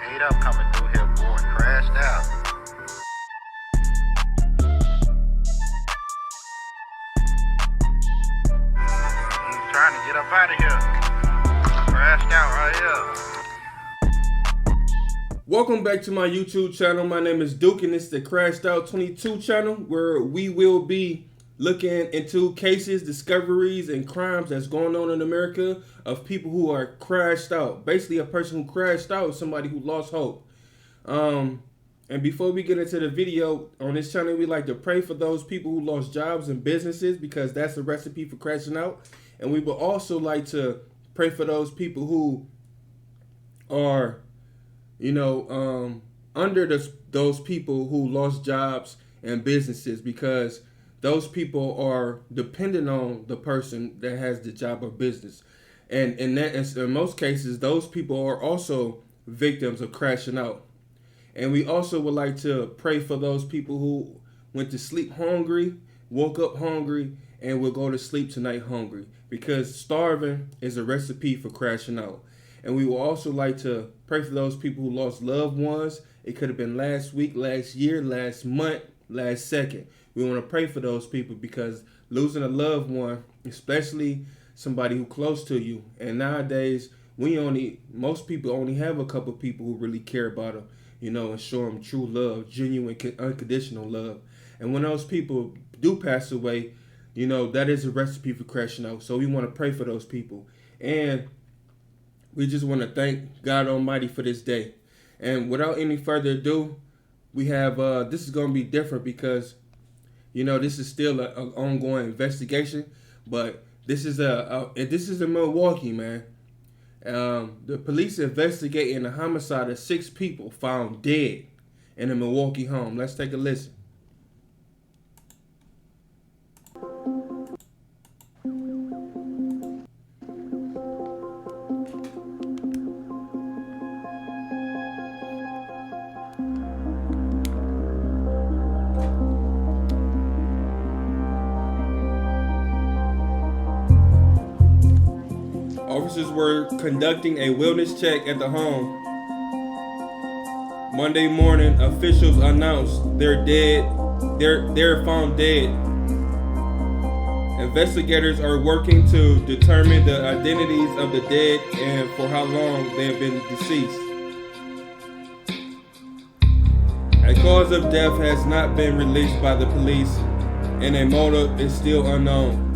Straight up coming through here, boy. Crashed out. He's trying to get up out of here. Crashed out right here. Welcome back to my YouTube channel. My name is Duke and it's the CRASHEDOUT2022 channel where we will be looking into cases, discoveries, and crimes that's going on in America of people who are crashed out. Basically, a person who crashed out is somebody who lost hope. And before we get into the video, on this channel, we like to pray for those people who lost jobs and businesses because that's a recipe for crashing out. And we would also like to pray for those people who are, under those people who lost jobs and businesses because those people are dependent on the person that has the job or business. And in most cases, those people are also victims of crashing out. And we also would like to pray for those people who went to sleep hungry, woke up hungry, and will go to sleep tonight hungry. Because starving is a recipe for crashing out. And we will also like to pray for those people who lost loved ones. It could have been last week, last year, last month, last second. We want to pray for those people because losing a loved one, especially somebody who close to you, and nowadays most people only have a couple people who really care about them, and show them true love, genuine, unconditional love. And when those people do pass away, that is a recipe for crashing out. So we want to pray for those people. And we just want to thank God Almighty for this day. And without any further ado, we have, this is going to be different because, this is still an ongoing investigation. But this is in Milwaukee, man. The police investigating the homicide of 6 people found dead in a Milwaukee home. Let's take a listen. Officers were conducting a wellness check at the home. Monday morning, officials announced they're found dead. Investigators are working to determine the identities of the dead and for how long they have been deceased. A cause of death has not been released by the police, and a motive is still unknown.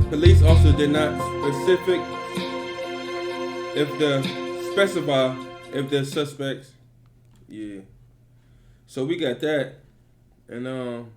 Police also did not specify if the suspects. Yeah. So we got that, and let's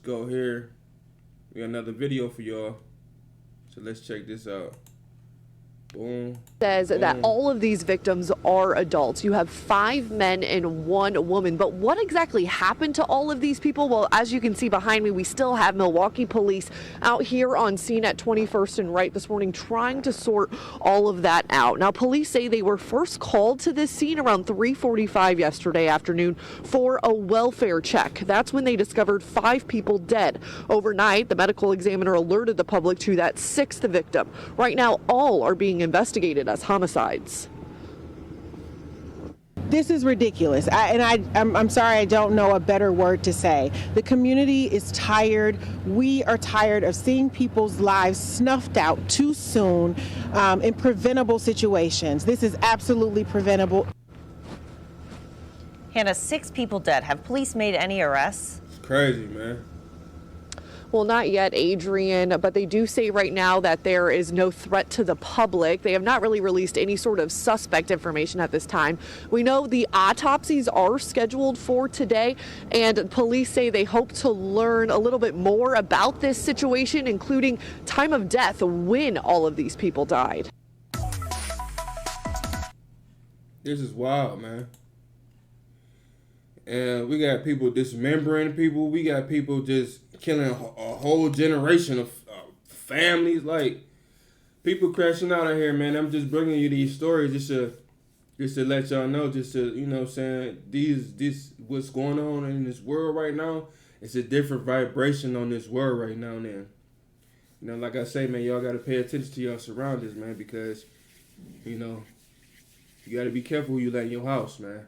go here. We got another video for y'all. So let's check this out. Boom. Says that all of these victims are adults. You have 5 men and 1 woman. But what exactly happened to all of these people? Well, as you can see behind me, we still have Milwaukee police out here on scene at 21st and Wright this morning trying to sort all of that out. Now, police say they were first called to this scene around 3:45 yesterday afternoon for a welfare check. That's when they discovered 5 people dead. Overnight, the medical examiner alerted the public to that 6th victim. Right now, all are being investigated as homicides. This is ridiculous. I'm sorry, I don't know a better word to say. The community is tired. We are tired of seeing people's lives snuffed out too soon in preventable situations. This is absolutely preventable. Hannah, 6 people dead. Have police made any arrests? It's crazy, man. Well, not yet, Adrian, but they do say right now that there is no threat to the public. They have not really released any sort of suspect information at this time. We know the autopsies are scheduled for today, and police say they hope to learn a little bit more about this situation, including time of death, when all of these people died. This is wild, man. And we got people dismembering people. We got people just killing a whole generation of families. Like, people crashing out here, man. I'm just bringing you these stories just to let y'all know, just to, this what's going on in this world right now. It's a different vibration on this world right now, man. Like I say, man, y'all got to pay attention to your surroundings, man, because you know, you got to be careful who you let in your house, man.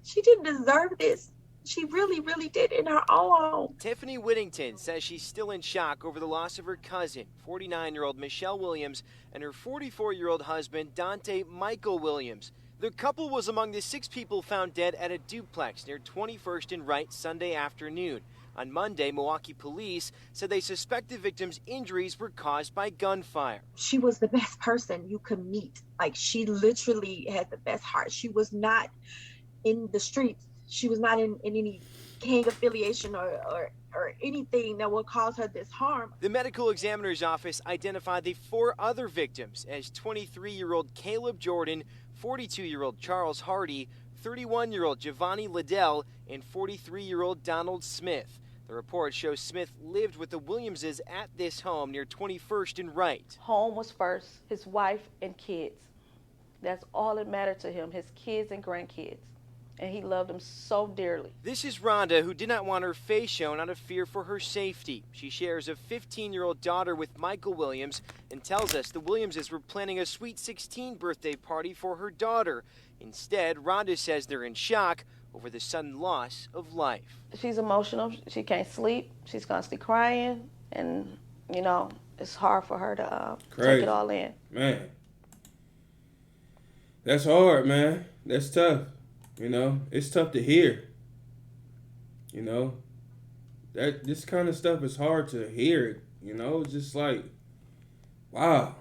She didn't deserve this. She really, really did in her own home. Tiffany Whittington says she's still in shock over the loss of her cousin, 49-year-old Michelle Williams, and her 44-year-old husband, Donta Michael Williams. The couple was among the 6 people found dead at a duplex near 21st and Wright Sunday afternoon. On Monday, Milwaukee police said they suspect the victim's injuries were caused by gunfire. She was the best person you could meet. Like, she literally had the best heart. She was not in the streets. She was not in any gang affiliation or anything that would cause her this harm. The medical examiner's office identified the 4 other victims as 23-year-old Caleb Jordan, 42-year-old Charles Hardy, 31-year-old Javoni Liddell, and 43-year-old Donald Smith. The report shows Smith lived with the Williamses at this home near 21st and Wright. Home was first, his wife and kids. That's all that mattered to him, his kids and grandkids. And he loved them so dearly. This is Rhonda, who did not want her face shown out of fear for her safety. She shares a 15-year-old daughter with Michael Williams and tells us the Williamses were planning a sweet 16 birthday party for her daughter. Instead, Rhonda says they're in shock over the sudden loss of life. She's emotional. She can't sleep. She's constantly crying. And, you know, it's hard for her to take it all in. Man, that's hard, man. That's tough. You know, it's tough to hear. You know, that this kind of stuff is hard to hear. You know, just like, wow.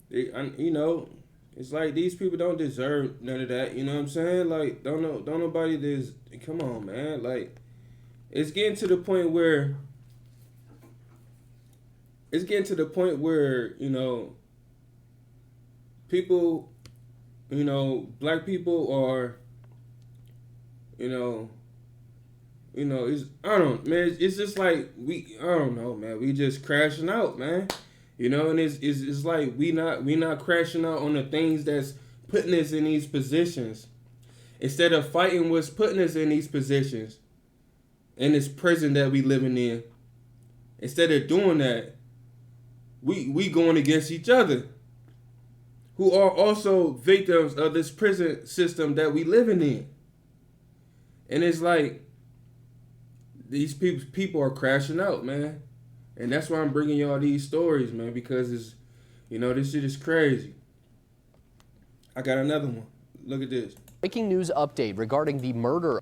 You know, it's like these people don't deserve none of that. You know what I'm saying? Like, don't nobody just, come on, man. Like, it's getting to the point where, you know, people, you know, black people are, you know, it's, I don't, man, it's just like, I don't know, man, we just crashing out, man, you know, and it's like, we not crashing out on the things that's putting us in these positions, instead of fighting what's putting us in these positions, in this prison that we living in. Instead of doing that, we going against each other, who are also victims of this prison system that we living in. And it's like, these people are crashing out, man. And that's why I'm bringing y'all these stories, man, because it's, you know, this shit is crazy. I got another one. Look at this. Breaking news update regarding the murder.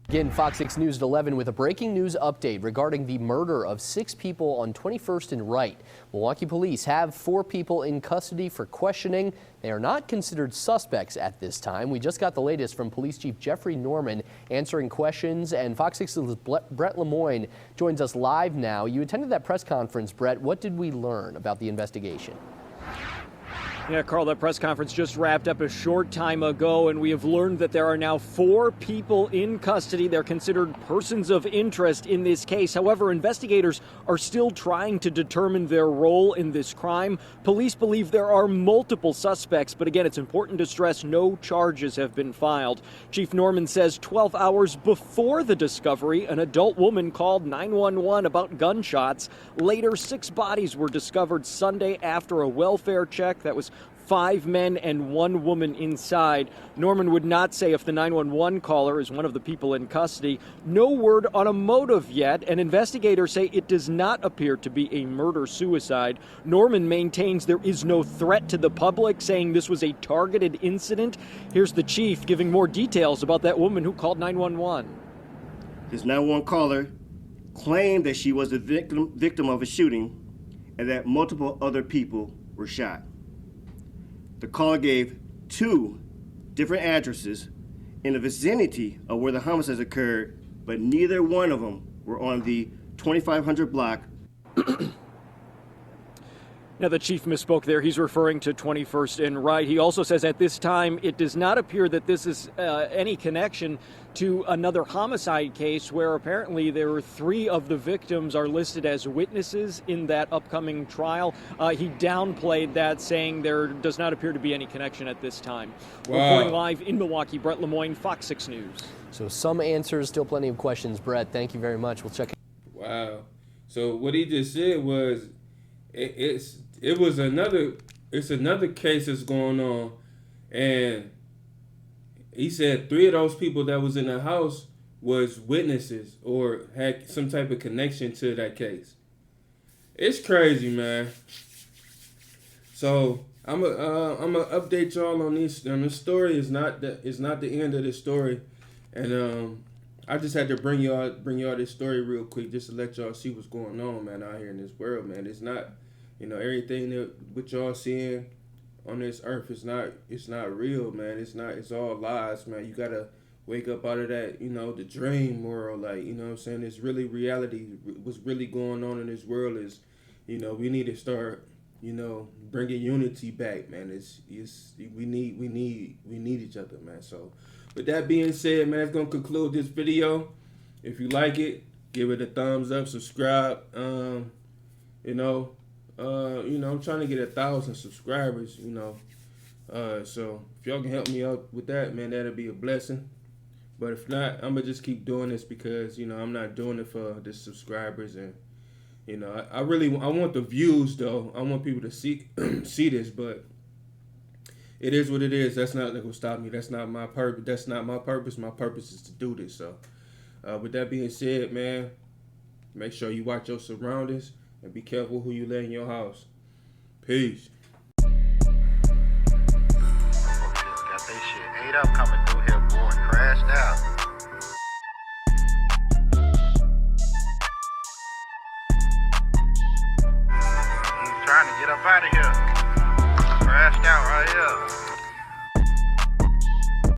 Again, Fox 6 News at 11 with a breaking news update regarding the murder of 6 people on 21st and Wright. Milwaukee police have 4 people in custody for questioning. They are not considered suspects at this time. We just got the latest from Police Chief Jeffery Norman answering questions, and Fox 6's Brett Lemoyne joins us live now. You attended that press conference, Brett. What did we learn about the investigation? Yeah, Carl, that press conference just wrapped up a short time ago, and we have learned that there are now 4 people in custody. They're considered persons of interest in this case. However, investigators are still trying to determine their role in this crime. Police believe there are multiple suspects, but again, it's important to stress no charges have been filed. Chief Norman says 12 hours before the discovery, an adult woman called 911 about gunshots. Later, 6 bodies were discovered Sunday after a welfare check. That was 5 men and 1 woman inside. Norman would not say if the 911 caller is one of the people in custody. No word on a motive yet, and investigators say it does not appear to be a murder-suicide. Norman maintains there is no threat to the public, saying this was a targeted incident. Here's the chief giving more details about that woman who called 911. This 911 caller claimed that she was the victim of a shooting and that multiple other people were shot. The caller gave 2 different addresses in the vicinity of where the homicides occurred, but neither one of them were on the 2500 block. Now, the chief misspoke there. He's referring to 21st and Wright. He also says at this time it does not appear that this is any connection to another homicide case where apparently there were 3 of the victims are listed as witnesses in that upcoming trial. He downplayed that, saying there does not appear to be any connection at this time. Wow. Reporting live in Milwaukee, Brett Lemoyne, Fox 6 News. So some answers, still plenty of questions. Brett, thank you very much. We'll check. Wow. So what he just said was it's another case that's going on, and he said 3 of those people that was in the house was witnesses or had some type of connection to that case. It's crazy, man. So I'm gonna update y'all on this. On the story is not the end of the story, and I just had to bring y'all this story real quick just to let y'all see what's going on, man, out here in this world, man. It's not, everything that what y'all seeing on this earth is not real, man. It's all lies, man. You gotta wake up out of that, the dream world, like, what I'm saying? It's really reality. What's really going on in this world is, we need to start, bringing unity back, man. We need each other, man. So with that being said, man, that's gonna conclude this video. If you like it, give it a thumbs up, subscribe. I'm trying to get 1,000 subscribers, so if y'all can help me out with that, man, that'll be a blessing. But if not, I'm gonna just keep doing this because, I'm not doing it for the subscribers, and I want the views though. I want people to see this, but it is what it is. That's not gonna stop me. That's not my purpose. My purpose is to do this. So with that being said, man, make sure you watch your surroundings and be careful who you let in your house. Peace. Got they shit ate up coming through here, boy. Crashed out. He's trying to get up out of here. Crashed out right here.